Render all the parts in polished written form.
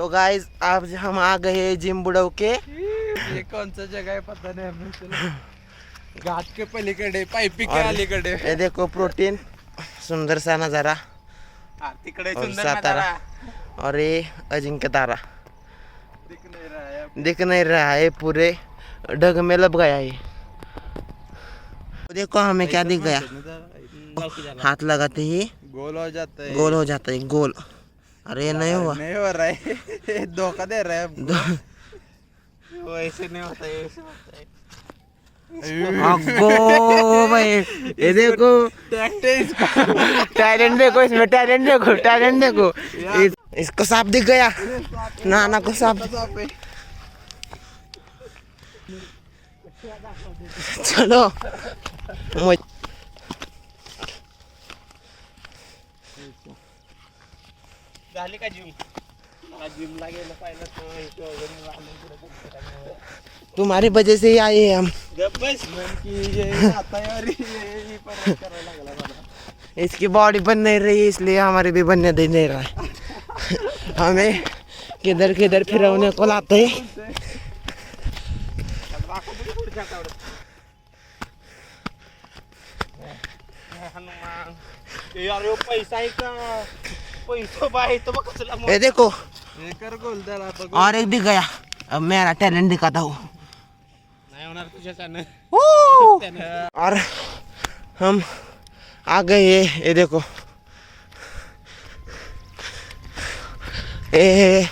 तो गाइस आज हम आ गए जिम बुड़ाव के। ये कौन सा जगह है पता नहीं हमें। चलो घाट के पलीकडे पाइपी के अलीकडे। ये देखो प्रोटीन, सुंदर सा नजारा तिकडे और सुंदर सातारा नजारा और ये अजिंक्य तारा दिख नहीं रहा है। पूरे ढग में लब गया है। देखो हमें क्या दिख गया, हाथ लगाते ही गोल हो जाता है। गोल हो जाता है, गोल। अरे ये नहीं हुआ, नहीं हो रहा है। धोखा दे रहा है वो ऐसे नहीं होता है, ऐसे होता है। अगो भाई ये देखो टैलेंट देखो, इसमें टैलेंट देखो, टैलेंट देखो। इसको सांप दिख गया, नाना को सांप। चलो झाली का जिम? जिमला गेलं पाहिलं तुम्हारी वजह से ही आए हैं हम। इसकी बॉडी बन नहीं रही इसलिए हमारी भी बनने दे नहीं रहा है। हमें किधर किधर फिरवने को लाते हैं। पैसा आहे का? पैसा बाहेर तो बघ कसला ये देखो कर गोल त्याला बघ. और एक दिख गया। अब मेरा टैलेंट दिखाता हूँ। नाही होणार तुझ्याच्यानं. और हम आ गए, ये देखो ये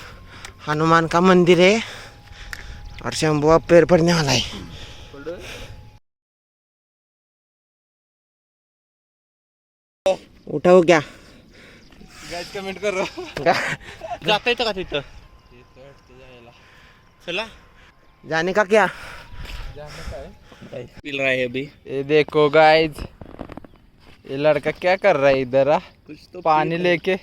हनुमान का मंदिर है और शंभू अब पैर पड़ने वाला है। उठाओ क्या गाइस कमेंट करो. जाता येतं का तिथं? चला जाने का क्या? पिल रहा है अभी. ये देखो गाइस, ये लड़का क्या कर रहा है इधर? कुछ तो पानी लेके.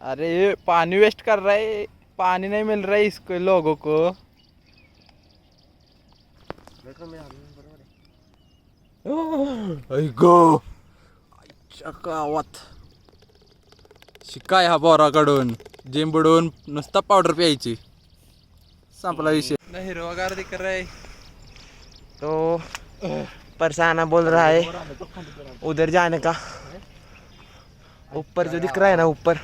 अरे ये पानी वेस्ट कर रहा है, पानी नहीं मिल रहा है इसको लोगों को. गो चकावत शिकाय हा बोराकडून जिम बुडून नुसता पावडर प्यायची. संपला विषय. हिरवागार दिख रहा है. तो परसाना बोल रहा है उधर जाने का, ऊपर जो दिख रहा है ना, ऊपर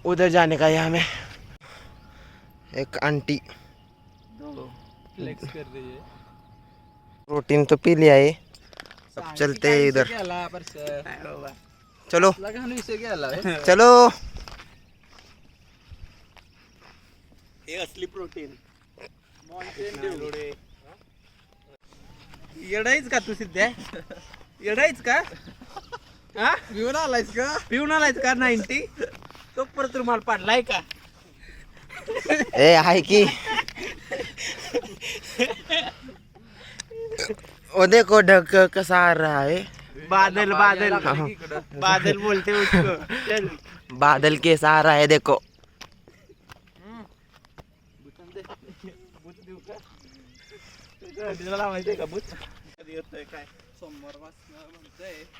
उधर जाने का है हमें। एक आंटी फ्लेक्स कर रही है. प्रोटीन तो पी लिया है, अब चलते हैं इधर। चलो चलो हे असली प्रोटीन. येडायच का तू सिद्ध्या? येडायच का? हा पिऊन आलायस का? पिऊन आलायस का 90? तो परत रुमाल पाडलाय का? ए आहे की वो देखो ढग कैसा आ रहा है। बादल बादल बादल बोलते उसको. चल बादल कैसा आ रहा है देखो।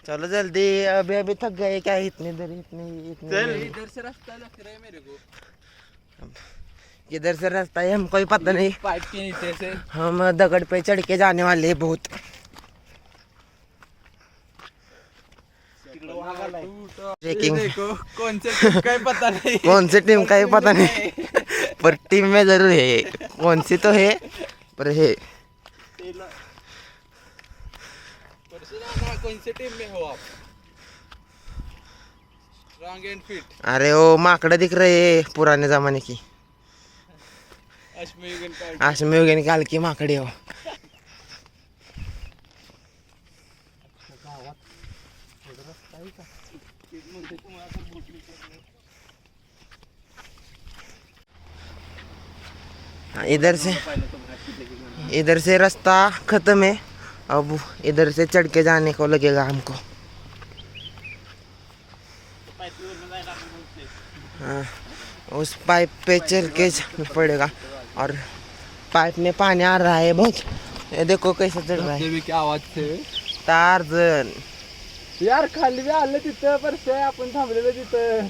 चलो जल्दी, अभी अभी थक गए क्या? इतनी देर इतनी इधर से रास्ता लग रहा है मेरे को. किधर से रास्ता है हमको ही पता नहीं। पाइप के नीचे से हम दगड़ पे चढ़ के जाने वाले हैं बहुत। ट्रेकिंग देखो कौन से टीम का ही पता नहीं. कौन सी टीम का ही पता नहीं, पर टीम में जरूर है। कौन सी तो है पर है। कौन से टीम में हो आप? Strong end fit. अरे वो माकड़े दिख रहे हैं पुराने जमाने की, अश्मयुगीन काल की माकड़ी हो। इधर से रास्ता खत्म है, अब इधर से चढ़ के जाने को लगेगा हमको। हाँ, उस पाइप पे चल के जाना पड़ेगा और पाइप में पानी आ रहा है बहुत। ये देखो कैसे चढ़ रहा है। क्या आवाज थे? टार्जन यार खाली बी आलं तिथं परत आपण थांबलेलं तिथं.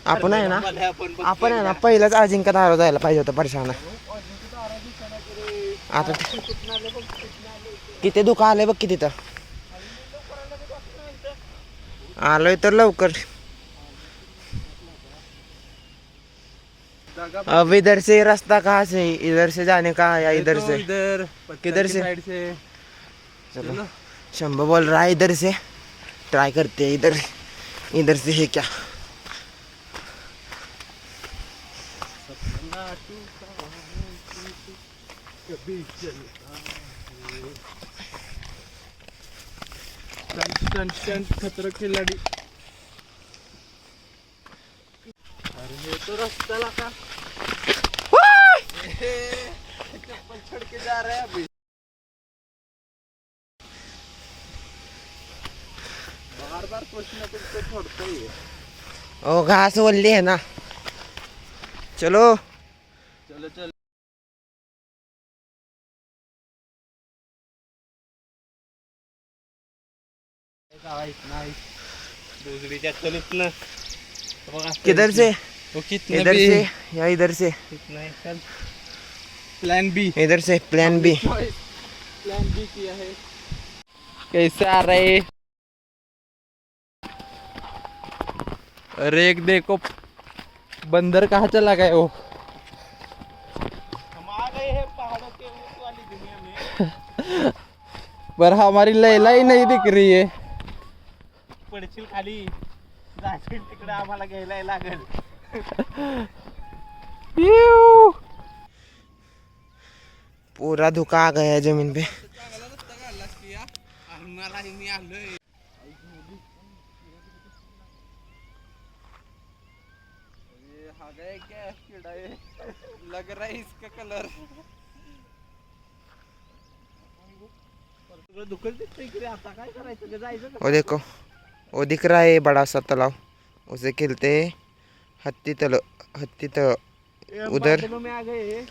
आपण आहे ना पहिलंच अजिंक्यतारा जायला पाहिजे होतं परशाना. आता किती दुखा आलंय बघ की तिथं. आलोय तर लवकर. अब इधर से रास्ता कहाँ से, इधर से जाने का या इधर से? इधर किधर से? साइड से. चलो शंभू बोल रहा है इधर से, ट्राई करते हैं इधर. इधर से है क्या? खतरा खिलाडी. अरे हे तो रस्त्याला का चप्पल छोड़ के जा रहे हैं अभी. बार बार क्वेश्चन तुमको छोड़ता ही है. ओ घास वल्ली है ना. चलो चलो चलो. किधर से? वो कितने इधर भी से या इधर से? कितना है चल. प्लान बी. इधर से प्लान बी. प्लान बी किया है. कैसे आ रहे? अरे एक देखो बंदर कहाँ चला गया वो. हम आ गए हैं पहाड़ों के ऊपर वाली दुनिया में. पर हमारी लैला ही नहीं दिख रही है. पडशील खाली जाशील तिकडे आम्हाला घ्यायला लागेल. पूरा धुका आ गया है जमीन पे. लग रहा है इसका कलर. आता काय करायचं जायचं. वो देखो, वो दिख रहा है बड़ा सा तालाब. उसे खेलते हत्ती उधर में आ गए.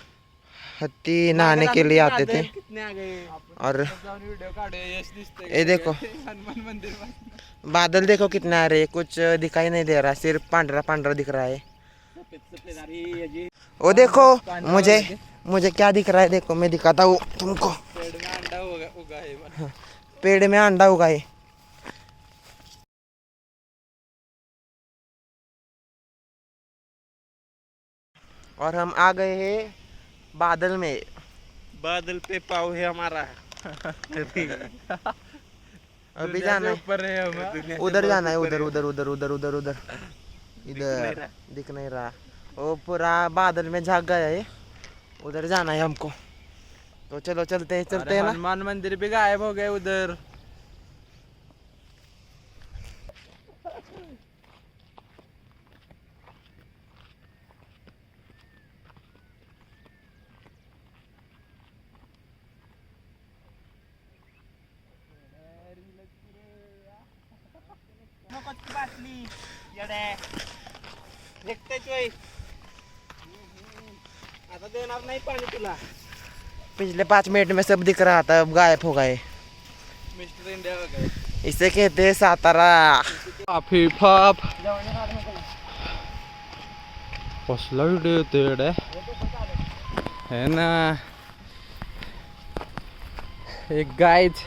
हत्ती नहाने के लिए आते थे. कितने आ गए. और वीडियो काढे. यश दिसते. ये देखो हनुमान मंदिर. बादल देखो कितना आ रहे हैं. कुछ दिखाई नहीं दे रहा, सिर्फ पांडरा पांडरा दिख रहा है. वो देखो मुझे क्या दिख रहा है. देखो मैं दिखाता हूँ तुमको. पेड़ में अंडा उगा है. पेड़ में अंडा उगा है. और हम आ गए हैं बादल में. बादल पे पाव है हमारा. अभी जाना है ऊपर है हम. उधर जाना है. उधर उधर उधर उधर उधर उधर इधर दिख नहीं रहा. वो पूरा बादल में झाग गया है. उधर जाना है हमको. तो चलो चलते हैं ना. हनुमान मंदिर भी गायब हो गए उधर. आता देणार नाही पाणी तुला. पिछले 5 मिनट में सब दिख रहा था, अब गायब हो गए. मिस्टर इंडिया हो गए. इसे कहते हैं सातारा. हिप-हॉप. कसला व्हिडिओ येतोय है ना. एक गाइस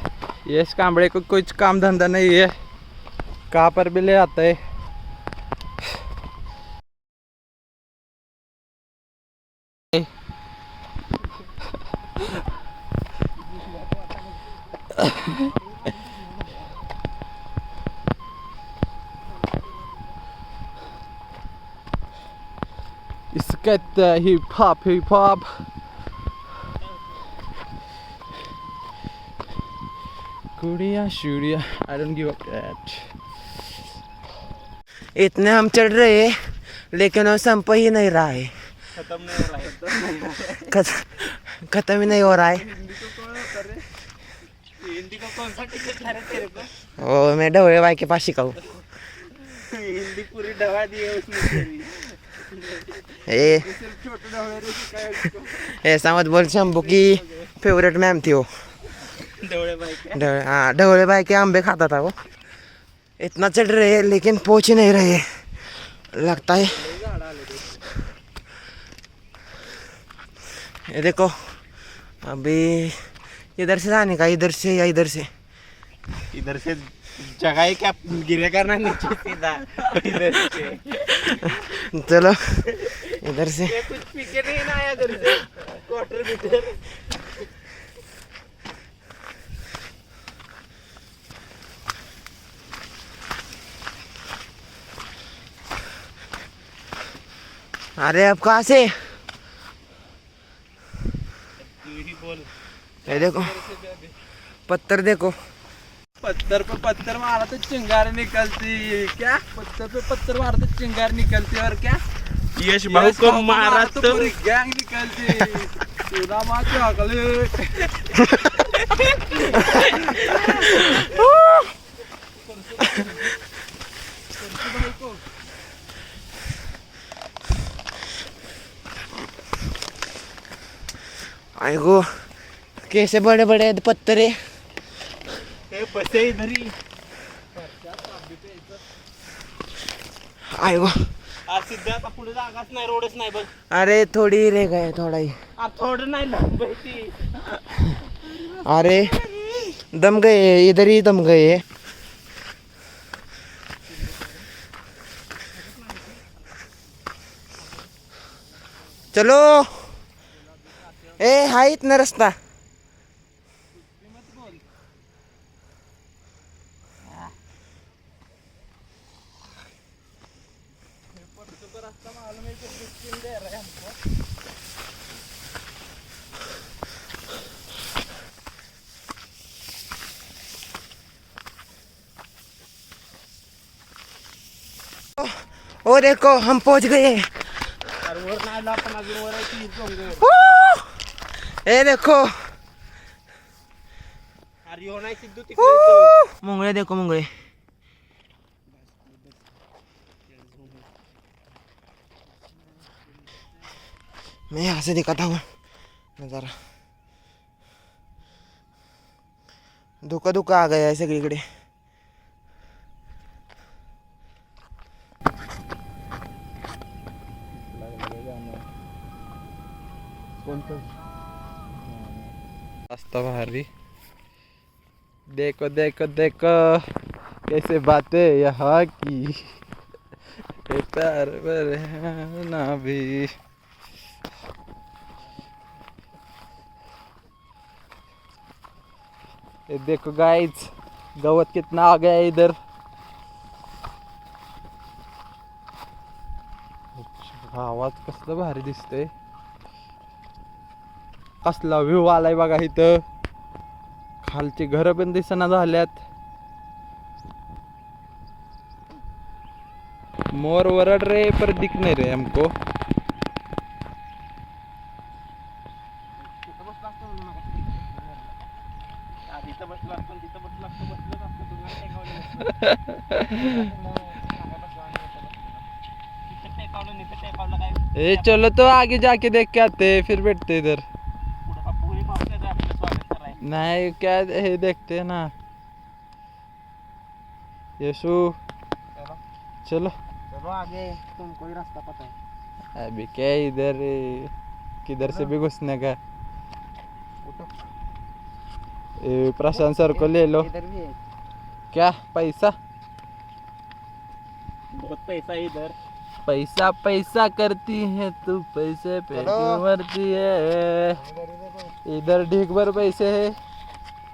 यश कांबळे को कुछ काम धंधा नहीं है, कहाँ पर भी ले आता है. इसको कहते हैं हिप हॉप. कुड़िया शुड़िया. I don't give up that. इतने हम चढ़ रहे हैं लेकिन वो संप ही नहीं रहा है. खत्म नहीं हो रहा है. खत्म ही नहीं हो रहा है. हिंदी को कौन सा टिकट था रे तेरे को. ओ मैं ढवळे भाई के पास शिकाऊ. हिंदी पूरी दवा दी है उसने तेरी. ए छोटे ढवळे रे काय ऐसा मत बोल शंभू की फेवरेट मैम थी वो ढवळे बाईक हाँ ढोले भाई के आंबे खाता था वो। इतना चढ़ रहे हैं लेकिन पहुंच ही नहीं रहे लगता है। ये देखो अभी इधर से जाने का, इधर से या इधर से। इधर से जगह ही क्या गिरे करना नीचे सीधा इधर से चलो इधर से। ये कुछ पीके नहीं ना आया इधर से क्वार्टर मीटर। अरे अब कहाँ से? तू ही बोल। ये देखो पत्थर देखो। पत्थर पे पत्थर मारा तो चिंगार निकलती क्या? पत्थर पे पत्थर मारा तो चिंगार निकलती और क्या? यश भाऊ को मारा तो पूरी गैंग निकलती। सीधा मार चॉकलेट। आएगो कैसे बड़े बड़े पत्थर है। बसे इधर ही आएगो। आज सिद्ध आता पुढे जागाच नाही, रोडच नाही बघ. अरे थोड़ी ही रह गए, थोड़ा ही। थोडं नाही लांब आहे ती. अरे दम गए, इधर ही दम गए। चलो ए हाय इतना रास्ता। ओ देखो हम पहुंच गए। अरे वर नाही आला आपण अजून वर आहे ती डोंगर. ए देखो अरे यो नाही सिद्धू तिकडे येतो. मुंगळे देखो मुंगळे। मैं यहाँ से दिखाता हूँ नज़ारा। धोका धोका आ गया है सगळीकडे। रास्ता भारी। देखो देखो देखो कैसे बातें यहाँ की। प्यार ना भी। ये देखो गाइस गवत कितना आ गया है इधर। आवाज कसला भारी दिसतोय, कसला व्ह्यू आलाय बघा इथं। खालची घर पण दिसना झाल्यात। मोर वरड रहे पर दिख नहीं रहे हमको। ए चलो तो आगे जाके देख के आते हैं, फिर बैठते इधर। नहीं क्या है देखते हैं ना। यशु चलो चलो आगे, तुमको ही रास्ता पता है। अभी क्या इधर किधर से भी घुसने का। प्रशांत सर को ले लो। इधर भी है। क्या पैसा? बहुत पैसा है इधर। पैसा पैसा करती है तू, पैसे पे क्यों मरती है। इधर ढीक भर पैसे है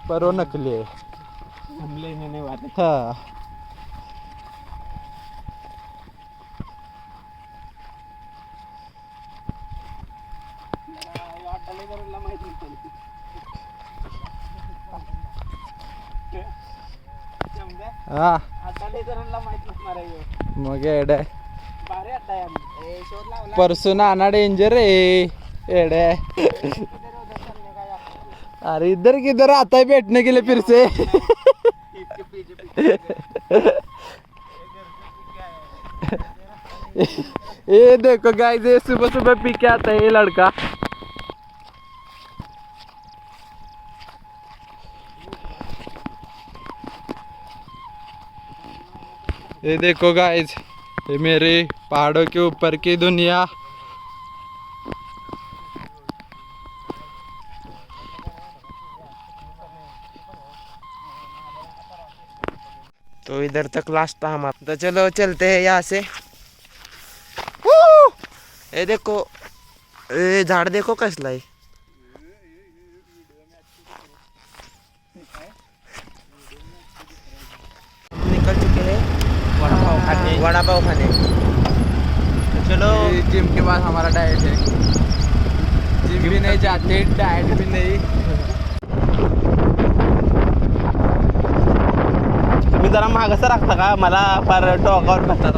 पर वो नकली है। हम लेने वाले। हाँ हाँ मग एड परसों नाना डेंजर है एड। अरे इधर किधर आता है बैठने के लिए फिर से। ये देखो गाइस, ये सुबह सुबह पी के आता है ये लड़का। ये देखो गाइस, ये मेरे पहाड़ों के ऊपर की दुनिया। तो इधर तक लास्ट था हमारा, तो चलो चलते हैं यहाँ से। Woo! ये देखो, ये झाड देखो कसला आहे। निकल चुके हैं वड़ा पाव खाने। तो चलो जिम के बाद हमारा डाइट है, जिम भी नहीं जाते, डाइट भी नहीं। तुम्ही जरा मागं सरकता का, मला फार टोकावर बसता